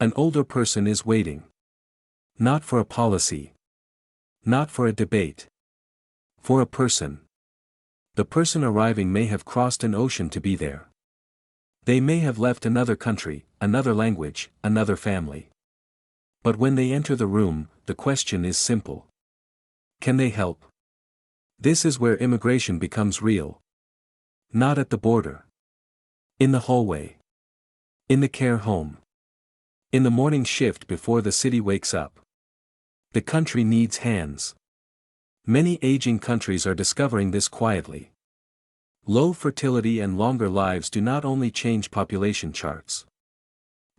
An older person is waiting. Not for a policy. Not for a debate. For a person. The person arriving may have crossed an ocean to be there. They may have left another country, another language, another family. But when they enter the room, the question is simple. Can they help? This is where immigration becomes real. Not at the border. In the hallway. In the care home. In the morning shift before the city wakes up. The country needs hands. Many aging countries are discovering this quietly. Low fertility and longer lives do not only change population charts.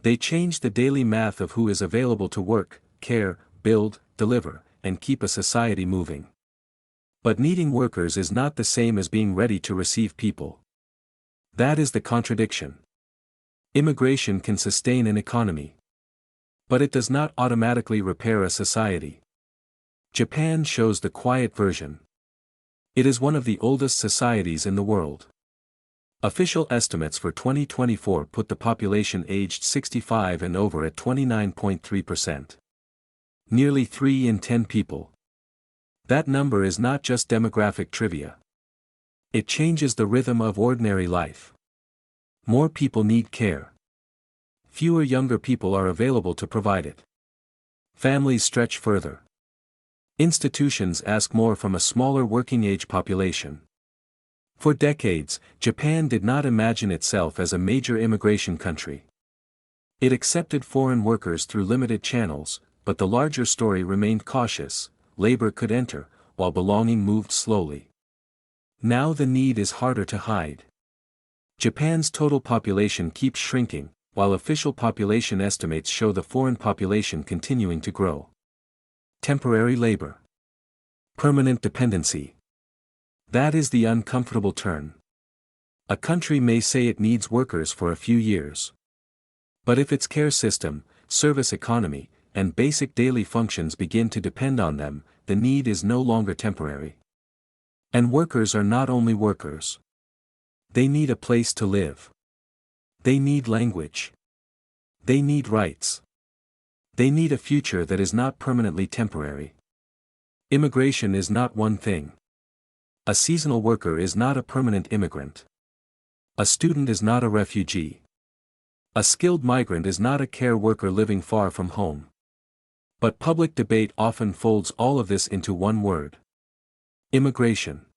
They change the daily math of who is available to work, care, build, deliver, and keep a society moving. But needing workers is not the same as being ready to receive people. That is the contradiction. Immigration can sustain an economy. But it does not automatically repair a society. Japan shows the quiet version. It is one of the oldest societies in the world. Official estimates for 2024 put the population aged 65 and over at 29.3%. Nearly 3 in 10 people. That number is not just demographic trivia. It changes the rhythm of ordinary life. More people need care. Fewer younger people are available to provide it. Families stretch further. Institutions ask more from a smaller working-age population. For decades, Japan did not imagine itself as a major immigration country. It accepted foreign workers through limited channels, but the larger story remained cautious. Labor could enter, while belonging moved slowly. Now the need is harder to hide. Japan's total population keeps shrinking, while official population estimates show the foreign population continuing to grow. Temporary labor. Permanent dependency. That is the uncomfortable turn. A country may say it needs workers for a few years. But if its care system, service economy, and basic daily functions begin to depend on them, the need is no longer temporary. And workers are not only workers. They need a place to live. They need language. They need rights. They need a future that is not permanently temporary. Immigration is not one thing. A seasonal worker is not a permanent immigrant. A student is not a refugee. A skilled migrant is not a care worker living far from home. But public debate often folds all of this into one word. Immigration.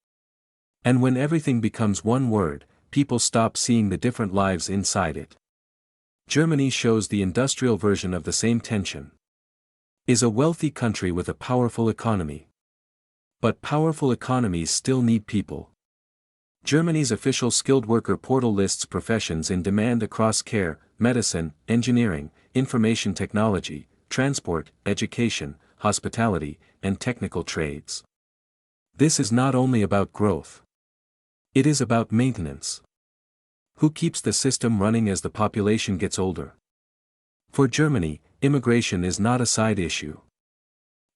And when everything becomes one word, people stop seeing the different lives inside it. Germany shows the industrial version of the same tension. Is a wealthy country with a powerful economy. But powerful economies still need people. Germany's official skilled worker portal lists professions in demand across care, medicine, engineering, information technology, transport, education, hospitality, and technical trades. This is not only about growth. It is about maintenance. Who keeps the system running as the population gets older? For Germany, immigration is not a side issue.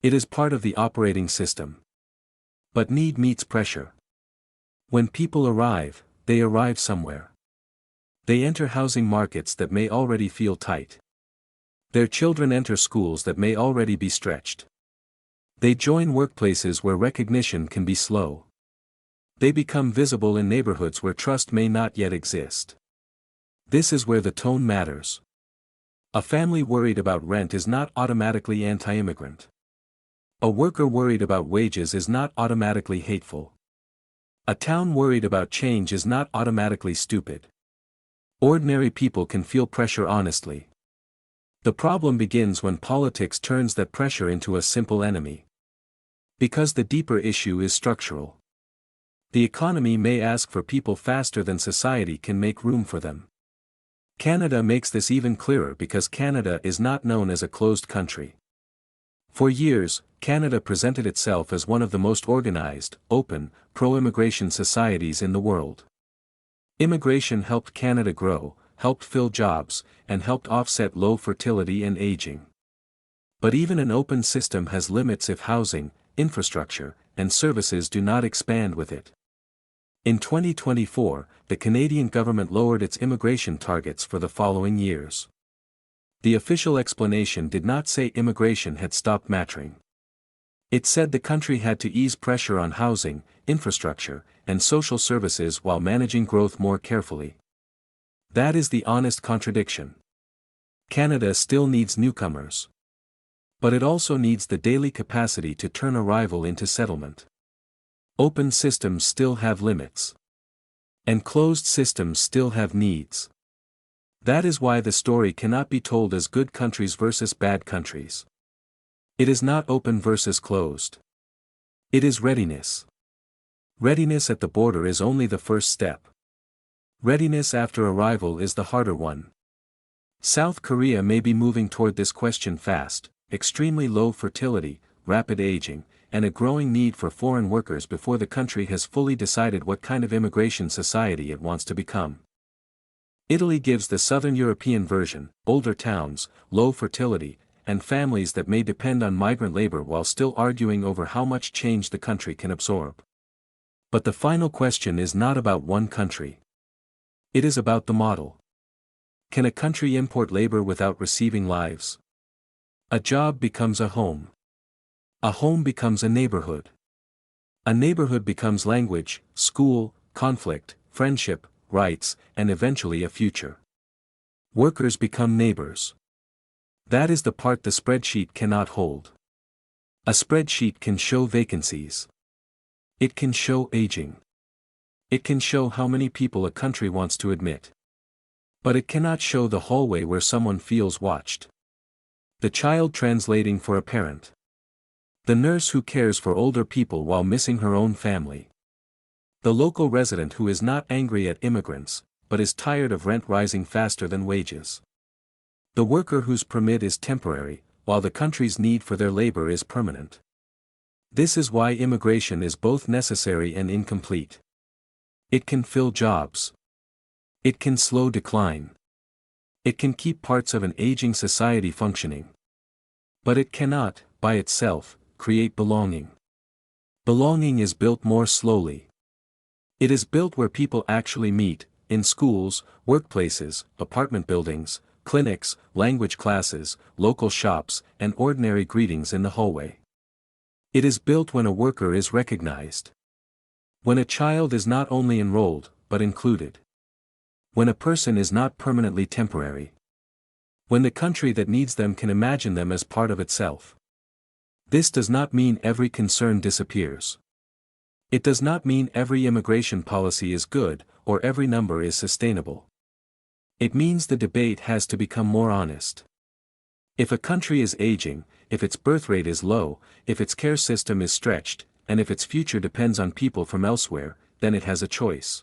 It is part of the operating system. But need meets pressure. When people arrive, they arrive somewhere. They enter housing markets that may already feel tight. Their children enter schools that may already be stretched. They join workplaces where recognition can be slow. They become visible in neighborhoods where trust may not yet exist. This is where the tone matters. A family worried about rent is not automatically anti-immigrant. A worker worried about wages is not automatically hateful. A town worried about change is not automatically stupid. Ordinary people can feel pressure honestly. The problem begins when politics turns that pressure into a simple enemy. Because the deeper issue is structural. The economy may ask for people faster than society can make room for them. Canada makes this even clearer because Canada is not known as a closed country. For years, Canada presented itself as one of the most organized, open, pro-immigration societies in the world. Immigration helped Canada grow, helped fill jobs, and helped offset low fertility and aging. But even an open system has limits if housing, infrastructure, and services do not expand with it. In 2024, the Canadian government lowered its immigration targets for the following years. The official explanation did not say immigration had stopped mattering. It said the country had to ease pressure on housing, infrastructure, and social services while managing growth more carefully. That is the honest contradiction. Canada still needs newcomers. But it also needs the daily capacity to turn arrival into settlement. Open systems still have limits. And closed systems still have needs. That is why the story cannot be told as good countries versus bad countries. It is not open versus closed. It is readiness. Readiness at the border is only the first step. Readiness after arrival is the harder one. South Korea may be moving toward this question fast: extremely low fertility, rapid aging, and a growing need for foreign workers before the country has fully decided what kind of immigration society it wants to become. Italy gives the southern European version: older towns, low fertility, and families that may depend on migrant labor while still arguing over how much change the country can absorb. But the final question is not about one country. It is about the model. Can a country import labor without receiving lives? A job becomes a home. A home becomes a neighborhood. A neighborhood becomes language, school, conflict, friendship, rights, and eventually a future. Workers become neighbors. That is the part the spreadsheet cannot hold. A spreadsheet can show vacancies. It can show aging. It can show how many people a country wants to admit. But it cannot show the hallway where someone feels watched. The child translating for a parent. The nurse who cares for older people while missing her own family. The local resident who is not angry at immigrants, but is tired of rent rising faster than wages. The worker whose permit is temporary, while the country's need for their labor is permanent. This is why immigration is both necessary and incomplete. It can fill jobs. It can slow decline. It can keep parts of an aging society functioning. But it cannot, by itself, create belonging. Belonging is built more slowly. It is built where people actually meet, in schools, workplaces, apartment buildings, clinics, language classes, local shops, and ordinary greetings in the hallway. It is built when a worker is recognized. When a child is not only enrolled, but included. When a person is not permanently temporary. When the country that needs them can imagine them as part of itself. This does not mean every concern disappears. It does not mean every immigration policy is good, or every number is sustainable. It means the debate has to become more honest. If a country is aging, if its birth rate is low, if its care system is stretched, and if its future depends on people from elsewhere, then it has a choice.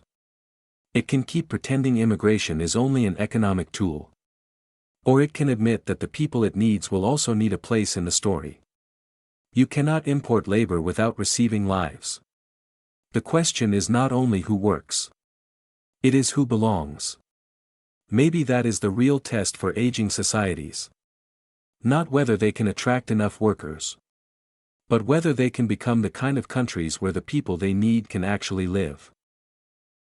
It can keep pretending immigration is only an economic tool. Or it can admit that the people it needs will also need a place in the story. You cannot import labor without receiving lives. The question is not only who works. It is who belongs. Maybe that is the real test for aging societies. Not whether they can attract enough workers, but whether they can become the kind of countries where the people they need can actually live.